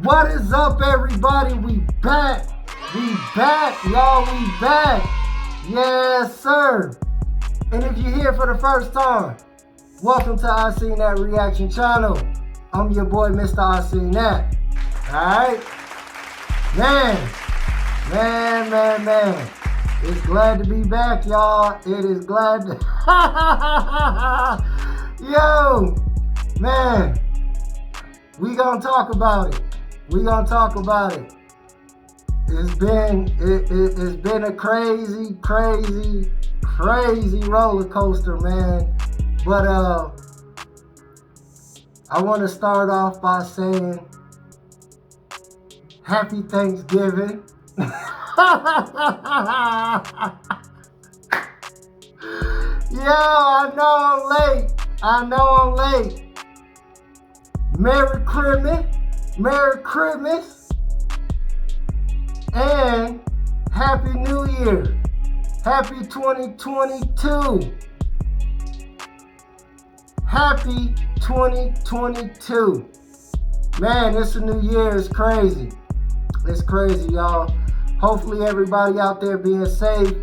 What is up, everybody? We back, y'all, we back. Yes, sir. And if you're here for the first time, welcome to I Seen That Reaction channel. I'm your boy, Mr. I Seen That. Alright? Man. It's glad to be back, y'all. It is glad to... Yo, man. We gonna talk about it. It's been a crazy roller coaster, man. But I want to start off by saying Happy Thanksgiving. Yo, I know I'm late. Merry Christmas, and Happy New Year. Happy 2022. Happy 2022. Man, it's a new year. It's crazy. It's crazy, y'all. Hopefully everybody out there being safe.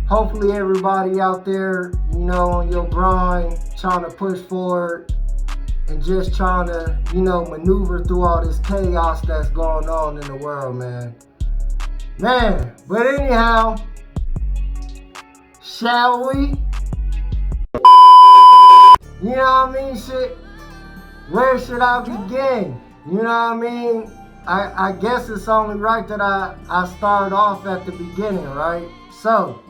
Hopefully everybody out there, on your grind, trying to push forward and just trying to, maneuver through all this chaos that's going on in the world, man. But anyhow, shall we? You know what I mean? Where should I begin? You know what I mean? I guess it's only right that I start off at the beginning, right? So,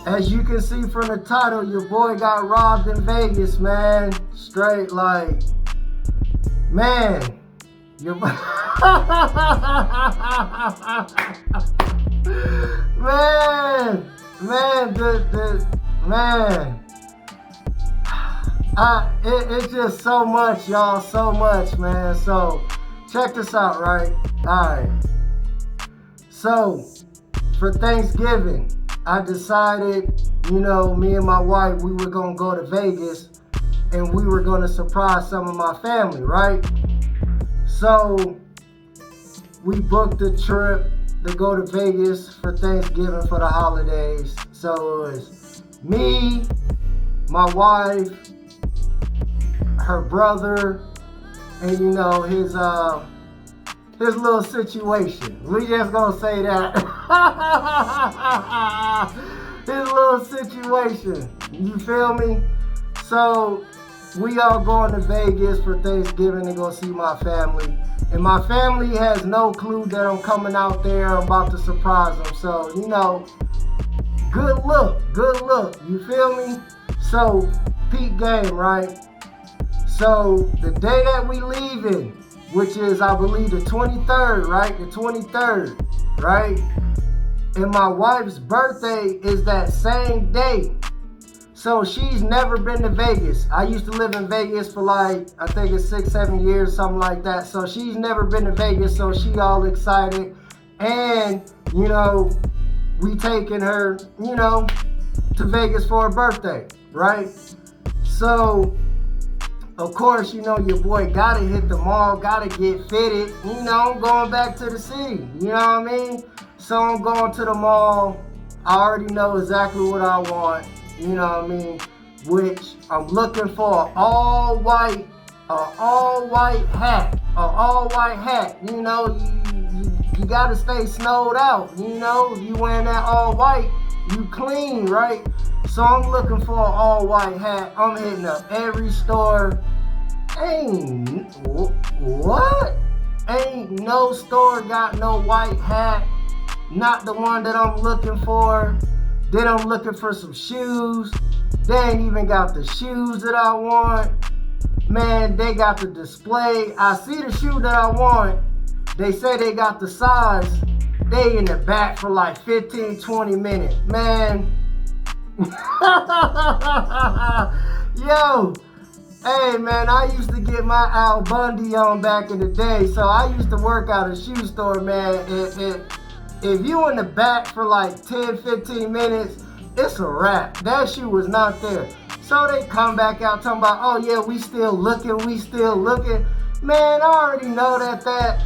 as you can see from the title, your boy got robbed in Vegas, man. Straight like, man. Your man. It's just so much, y'all, so much, man. So, check this out, right? Alright. So, for Thanksgiving, I decided, me and my wife, we were going to go to Vegas and we were going to surprise some of my family, right? So, we booked a trip to go to Vegas for Thanksgiving for the holidays. So, it was me, my wife, her brother, and his little situation. We just gonna say that. His little situation. You feel me? So we all going to Vegas for Thanksgiving to go see my family. And my family has no clue that I'm coming out there. I'm about to surprise them. So, good look. You feel me? So, peak game, right? So, the day that we leaving, which is, I believe, the 23rd, right? The 23rd, right? And my wife's birthday is that same day. So she's never been to Vegas. I used to live in Vegas for I think it's 6-7 years, something like that. So she's never been to Vegas, so she all excited. And, we taking her, to Vegas for her birthday, right? So, of course, your boy gotta hit the mall, gotta get fitted. I'm going back to the city. You know what I mean? So I'm going to the mall. I already know exactly what I want. You know what I mean? Which I'm looking for an all white hat. You gotta stay snowed out. If you wearing that all white, you clean, right? So I'm looking for an all white hat. I'm hitting up every store. Ain't no store got no white hat. Not the one that I'm looking for. Then I'm looking for some shoes. They ain't even got the shoes that I want. Man, they got the display. I see the shoe that I want. They say they got the size. They in the back for 15-20 minutes. Man. Yo. Hey, man, I used to get my Al Bundy on back in the day. So I used to work out a shoe store, man. If you in the back for 10-15 minutes, it's a wrap. That shoe was not there. So they come back out talking about, oh yeah, we still looking. Man, I already know that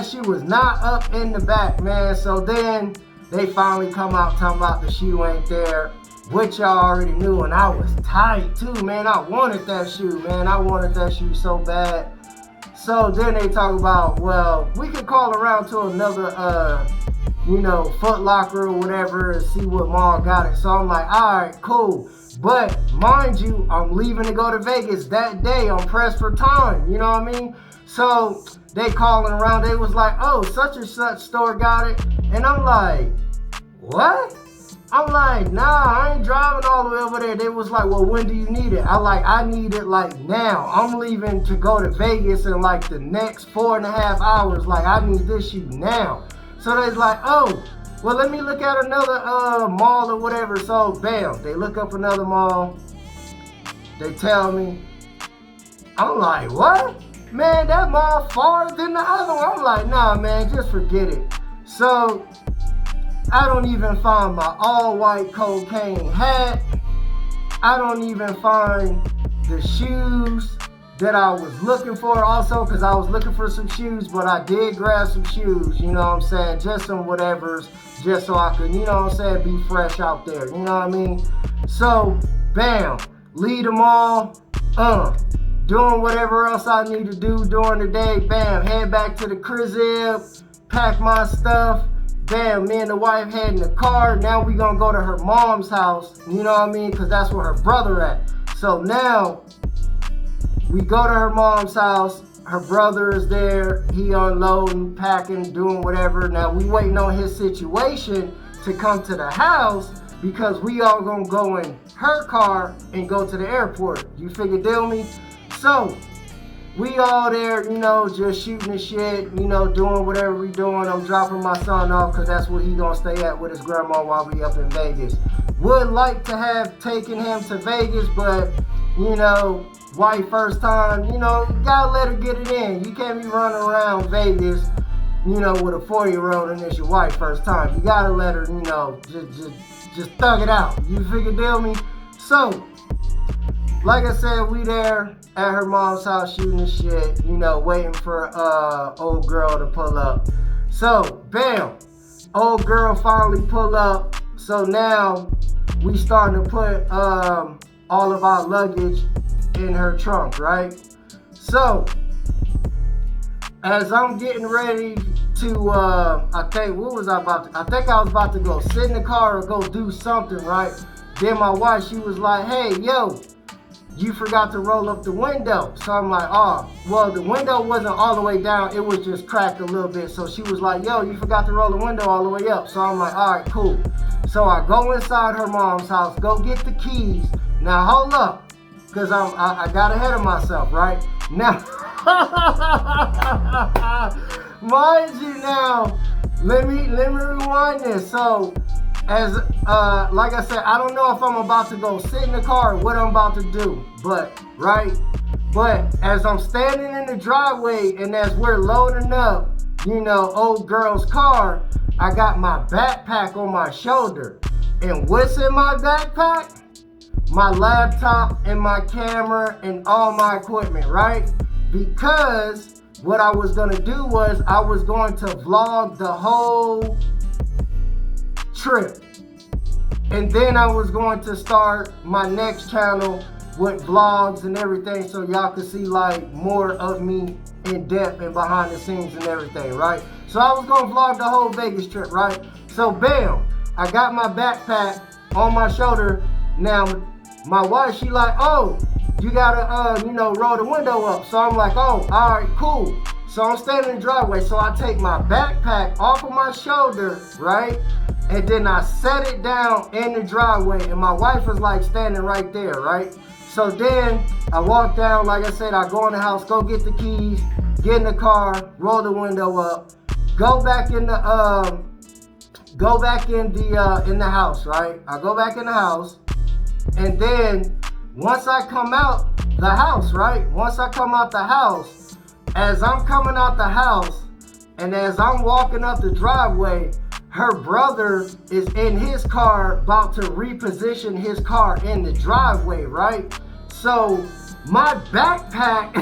she was not up in the back, man. So then they finally come out talking about the shoe ain't there, which y'all already knew, and I was tight too, man. I wanted that shoe, man. I wanted that shoe so bad. So then they talk about, well, we could call around to another, Foot Locker or whatever and see what mall got it. So I'm like, all right, cool. But mind you, I'm leaving to go to Vegas that day. I'm pressed for time, you know what I mean? So they calling around. They was like, oh, such and such store got it. And I'm like, what? I'm like, nah, I ain't driving all the way over there. They was like, well, when do you need it? I need it like now. I'm leaving to go to Vegas in like the next 4.5 hours. Like, I need this shoe now. So they's like, oh, well, let me look at another mall or whatever. So, bam, they look up another mall. They tell me. I'm like, what? Man, that mall farther than the other one. I'm like, nah, man, just forget it. So I don't even find my all-white cocaine hat. I don't even find the shoes that I was looking for also, because I was looking for some shoes, but I did grab some shoes, you know what I'm saying? Just some whatevers, just so I could, you know what I'm saying, be fresh out there, you know what I mean? So, bam, leave them all, doing whatever else I need to do during the day, bam, head back to the crib, pack my stuff, bam, me and the wife head in the car. Now we gonna go to her mom's house, you know what I mean? Because that's where her brother at. So now we go to her mom's house. Her brother is there. He unloading, packing, doing whatever. Now we waiting on his situation to come to the house because we all gonna go in her car and go to the airport. You figure deal me? So we all there, you know, just shooting the shit, you know, doing whatever we doing. I'm dropping my son off because that's where he gonna stay at with his grandma while we up in Vegas. Would like to have taken him to Vegas, but, you know, wife first time, you know, gotta let her get it in. You can't be running around Vegas, you know, with a 4-year-old and it's your wife first time. You gotta let her, you know, just thug it out. You figure deal me? So, like I said, we there at her mom's house shooting the shit, you know, waiting for old girl to pull up. So, bam, old girl finally pull up. So now we starting to put all of our luggage in her trunk, right? So, as I'm getting ready to, I think I was about to go sit in the car or go do something, right? Then my wife, she was like, hey, yo, you forgot to roll up the window. So I'm like, oh, well, the window wasn't all the way down. It was just cracked a little bit. So she was like, yo, you forgot to roll the window all the way up. So I'm like, all right, cool. So I go inside her mom's house, go get the keys. Now, hold up, because I got ahead of myself, right? Now, mind you now, let me rewind this. So, as like I said, I don't know if I'm about to go sit in the car or what I'm about to do, but as I'm standing in the driveway and as we're loading up, you know, old girl's car, I got my backpack on my shoulder. And what's in my backpack? My laptop and my camera and all my equipment, right? Because what I was gonna do was I was going to vlog the whole trip. And then I was going to start my next channel with vlogs and everything so y'all could see like more of me in depth and behind the scenes and everything, right? So I was gonna vlog the whole Vegas trip, right? So bam, I got my backpack on my shoulder. Now my wife, she like, oh, you gotta roll the window up. So I'm like, oh, all right, cool. So I'm standing in the driveway. So I take my backpack off of my shoulder, right? And then I set it down in the driveway, and my wife was like standing right there, right? So then I walk down, like I said, I go in the house, go get the keys, get in the car, roll the window up, go back in the house, right? I go back in the house, and then once I come out the house, right? Once I come out the house, as I'm coming out the house, and as I'm walking up the driveway, her brother is in his car about to reposition his car in the driveway, right? So My backpack,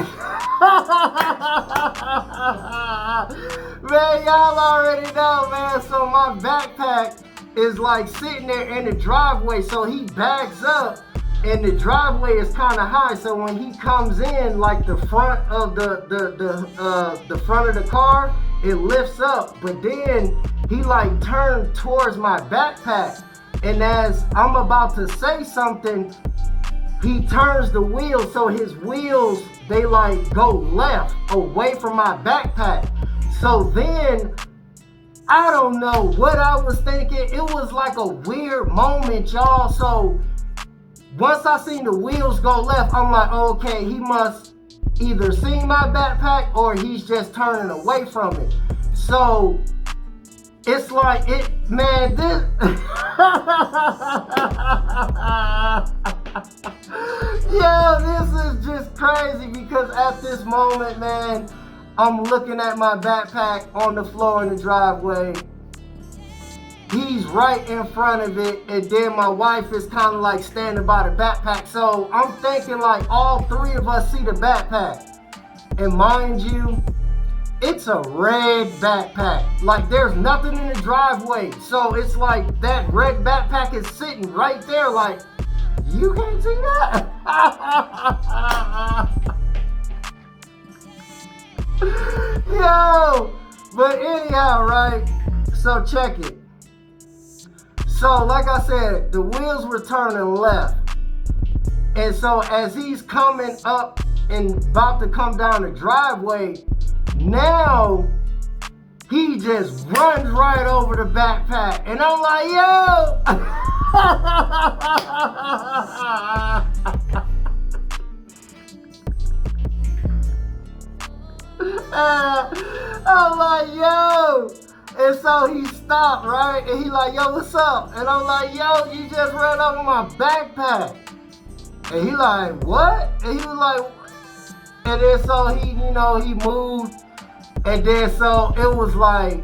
man, y'all already know, man. So my backpack is like sitting there in the driveway. So he backs up, and the driveway is kind of high. So when he comes in, like the front of the front of the car, it lifts up. But then he like turned towards my backpack, and as I'm about to say something, he turns the wheel, so his wheels, they like go left away from my backpack. So then, I don't know what I was thinking. It was like a weird moment, y'all. So once I seen the wheels go left, I'm like, okay, he must either seen my backpack or he's just turning away from it. So it's like, man, this. Yo, this is just crazy because at this moment, man, I'm looking at my backpack on the floor in the driveway. He's right in front of it, and then my wife is kind of like standing by the backpack. So I'm thinking like all three of us see the backpack. And mind you, it's a red backpack. Like there's nothing in the driveway. So it's like that red backpack is sitting right there like, you can't see that? Yo, but anyhow, right? So check it. So like I said, the wheels were turning left. And so as he's coming up and about to come down the driveway, now he just runs right over the backpack. And I'm like, yo! I'm like, yo. And so he stopped, right? And he like, yo, what's up? And I'm like, yo, you just ran over my backpack. And he like, what? And he was like, and then so he, he moved. And then so it was like,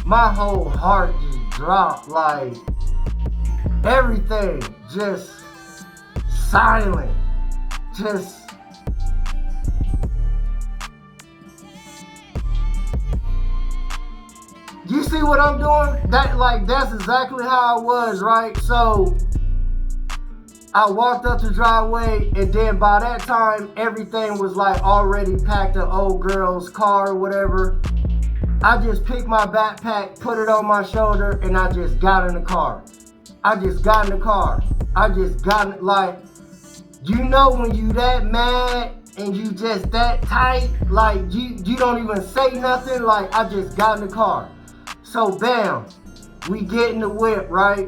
my whole heart just dropped. Like, everything just silent. Just. You see what I'm doing? That's exactly how I was, right? So I walked up the driveway, and then by that time, everything was like already packed in old girl's car or whatever. I just picked my backpack, put it on my shoulder, and I just got in the car. I just got in the car. I just got, like, when you that mad and you just that tight, like you don't even say nothing, like I just got in the car. So bam, we get in the whip, right?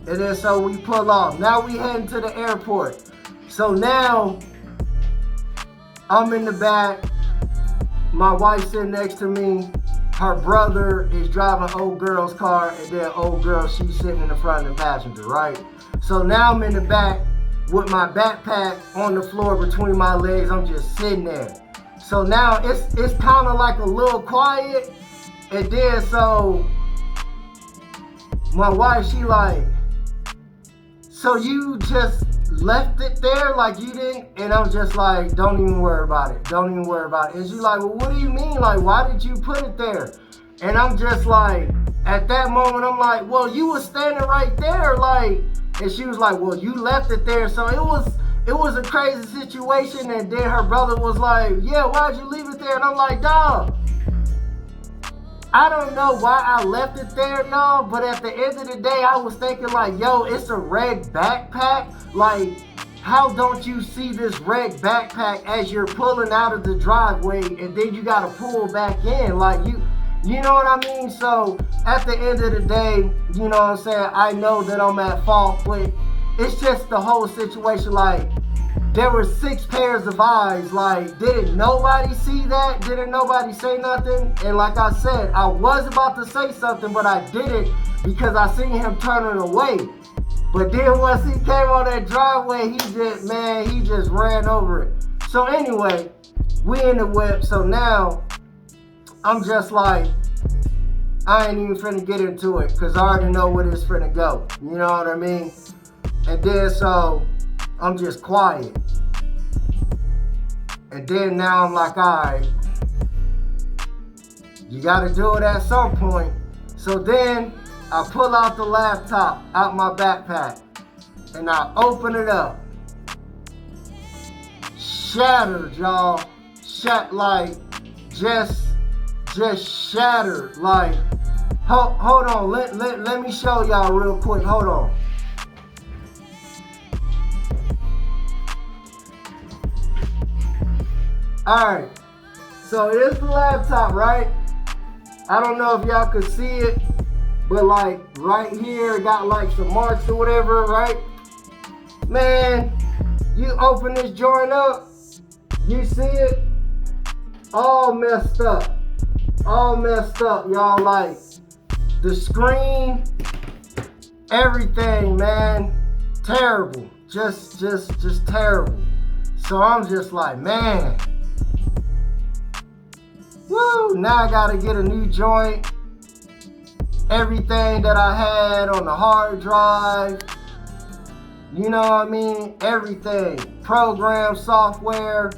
And then so we pull off. Now we heading to the airport. So now I'm in the back. My wife sitting next to me. Her brother is driving old girl's car, and then old girl, she's sitting in the front of the passenger, right? So now I'm in the back with my backpack on the floor between my legs. I'm just sitting there. So now it's kind of like a little quiet. And then so my wife, she like, so you just left it there like you didn't? And I'm just like, don't even worry about it. Don't even worry about it. And she's like, well, what do you mean? Like, why did you put it there? And I'm just like, at that moment, I'm like, well, you was standing right there. Like, and she was like, well, you left it there. So it was a crazy situation. And then her brother was like, yeah, why'd you leave it there? And I'm like, dawg, I don't know why I left it there, no, but at the end of the day, I was thinking like, yo, it's a red backpack. Like, how don't you see this red backpack as you're pulling out of the driveway, and then you gotta pull back in? Like, you know what I mean? So at the end of the day, you know what I'm saying, I know that I'm at fault, but it's just the whole situation. Like, there were 6 pairs of eyes. Like, didn't nobody see that? Didn't nobody say nothing? And like I said, I was about to say something, but I didn't because I seen him turning away. But then once he came on that driveway, he just ran over it. So anyway, we in the whip. So now I'm just like, I ain't even finna get into it because I already know where it's finna go. You know what I mean? And then so I'm just quiet. And then now I'm like, all right, you gotta do it at some point. So then I pull out the laptop out my backpack and I open it up. Shattered, y'all. Like, just shattered. Like, hold on. Let me show y'all real quick. Hold on. Alright. So it is the laptop, right? I don't know if y'all could see it, but like right here, it got like some marks or whatever, right? Man, you open this joint up, you see it? All messed up, y'all. Like the screen, everything, man, terrible, just terrible. So I'm just like, man, woo! Now I gotta get a new joint. Everything that I had on the hard drive, you know what I mean? Everything, program, software.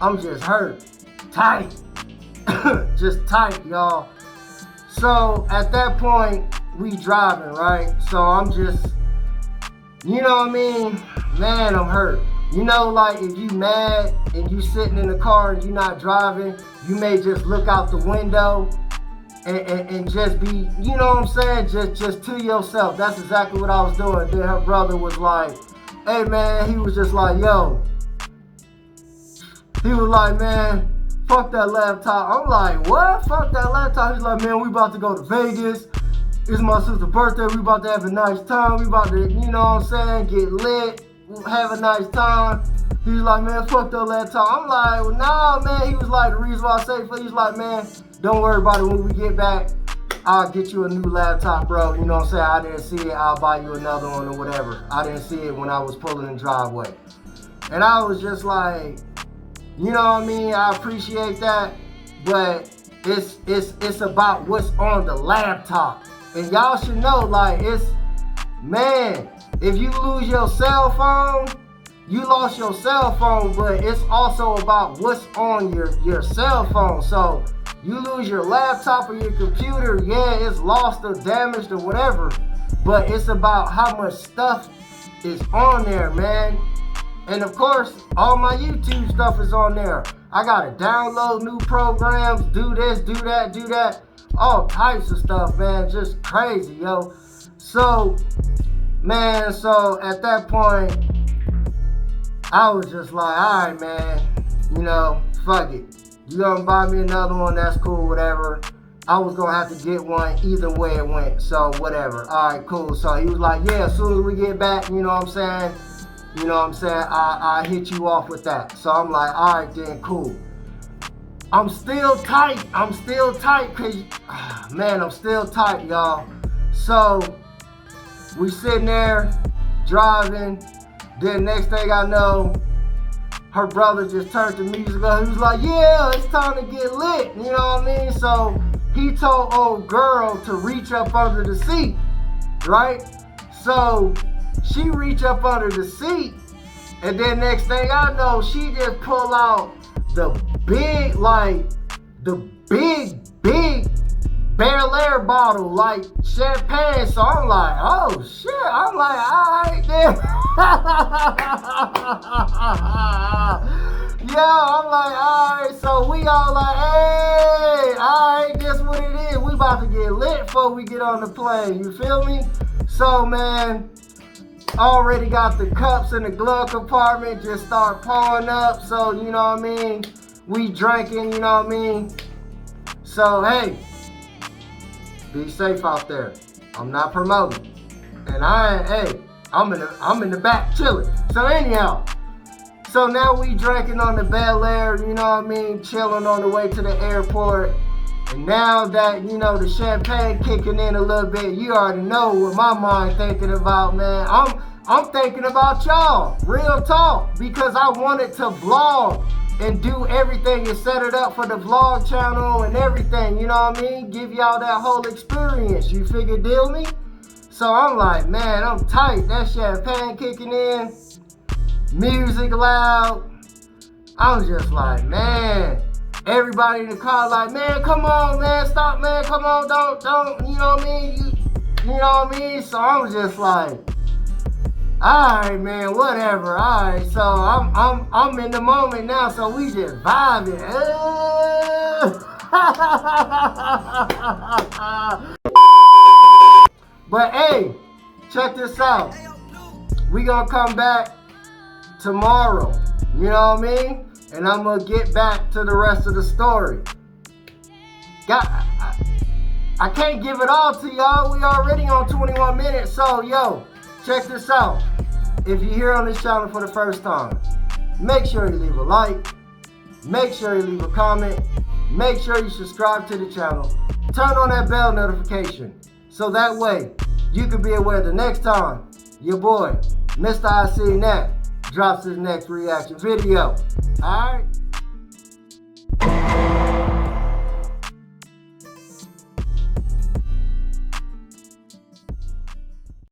I'm just hurt. Tight. Just tight, y'all. So at that point, we driving, right? So I'm just, you know what I mean? Man, I'm hurt. You know, like if you mad and you sitting in the car and you not driving, you may just look out the window and just be, you know what I'm saying? Just to yourself. That's exactly what I was doing. Then her brother was like, hey man, he was just like, yo. He was like, man, fuck that laptop. I'm like, what? Fuck that laptop. He's like, man, we about to go to Vegas. It's my sister's birthday. We about to have a nice time. We about to, you know what I'm saying, get lit, have a nice time. He was like, man, fuck that laptop. I'm like, well, nah, man. He was like, the reason why I say for, he's like, man, don't worry about it. When we get back, I'll get you a new laptop, bro. You know what I'm saying? I didn't see it. I'll buy you another one or whatever. I didn't see it when I was pulling the driveway. And I was just like, you know what I mean? I appreciate that, but it's about what's on the laptop. And y'all should know, like, it's, man, if you lose your cell phone, you lost your cell phone, but it's also about what's on your cell phone. So you lose your laptop or your computer, yeah, it's lost or damaged or whatever, but it's about how much stuff is on there, man. And of course, all my YouTube stuff is on there. I gotta download new programs, do this, do that, all types of stuff, man. Just crazy, yo. So, man, so at that point, I was just like, all right, man, you know, fuck it. You gonna buy me another one, that's cool, whatever. I was gonna have to get one either way it went, so whatever. All right, cool. So he was like, yeah, as soon as we get back, you know what I'm saying? You know what I'm saying? I hit you off with that. So I'm like, all right then, cool. I'm still tight, cause, man, I'm still tight, y'all. So we sitting there driving. Then next thing I know, her brother just turned the music up. He was like, yeah, it's time to get lit. You know what I mean? So he told old girl to reach up under the seat, right? So she reach up under the seat, and then next thing I know, she just pull out the big Bel Air bottle, like champagne. So I'm like, oh shit. I'm like, all right then. Yeah, I'm like, all right. So we all like, hey, all right, guess what it is? We about to get lit before we get on the plane. You feel me? So man, already got the cups in the glove compartment, just start pouring up. So, you know what I mean? We drinking, you know what I mean? So, hey, be safe out there. I'm not promoting. And I'm in the back chilling. So anyhow, so now we drinking on the Bel Air, you know what I mean? Chilling on the way to the airport. And now that, you know, the champagne kicking in a little bit, you already know what my mind thinking about, man. I'm thinking about y'all, real talk, because I wanted to vlog and do everything and set it up for the vlog channel and everything, you know what I mean? Give y'all that whole experience, you figure deal me? So I'm like, man, I'm tight. That champagne kicking in, music loud. I'm just like, man. Everybody in the car like, man, come on, man, stop, man, come on, don't, you know what I mean? You know what I mean? So I'm just like, all right, man, whatever. All right, so I'm in the moment now, so we just vibing. But hey, check this out. We gonna come back tomorrow. You know what I mean? And I'm gonna get back to the rest of the story. I can't give it all to y'all. We already on 21 minutes. So, yo, check this out. If you're here on this channel for the first time, make sure you leave a like. Make sure you leave a comment. Make sure you subscribe to the channel. Turn on that bell notification. So that way, you can be aware the next time your boy, Mr. I See Nat, drops his next reaction video. Alright?